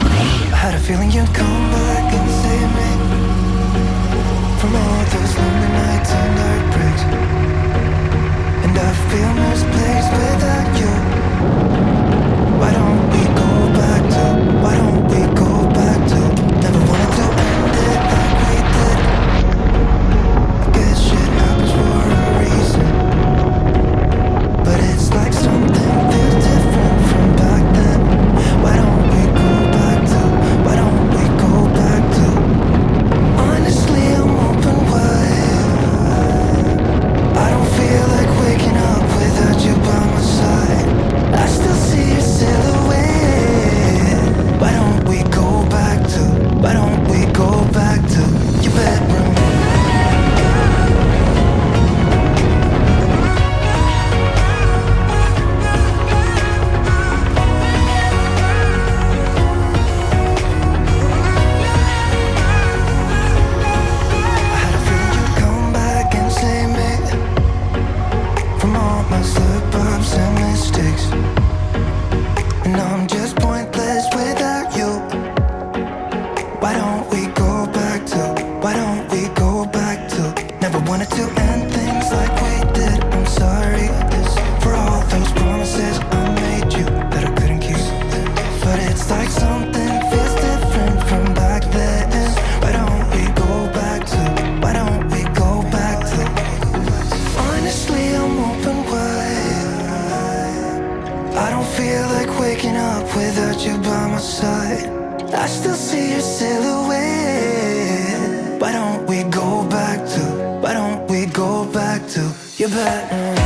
I had a feeling you'd come back and save me from all those lonely nights and heartbreaks. And I feel misplaced without you. Why don't we go back to, why don't we go back to, never wanted to end it like we did. I guess shit happens for a reason, but it's like something feels different from back then. Why don't we go back to, why don't we go back to, honestly I'm open wide. I don't feel like waking up without you by my side. I still see your silhouette. Why don't we go back to, why don't we go back to your bedroom? I had a feeling you'd come back and save me from all my slip-ups and mistakes. And I'm just pointless without you. Why don't we go back to, why don't we go back to, never wanted to end things like we did. I'm sorry for all those promises I made you that I couldn't keep. But it's like something feels different from back then. Why don't we go back to, why don't we go back to, honestly I'm open wide. I don't feel like waking up without you by my side. I still see your silhouette. Why don't we go back to, why don't we go back to your bedroom?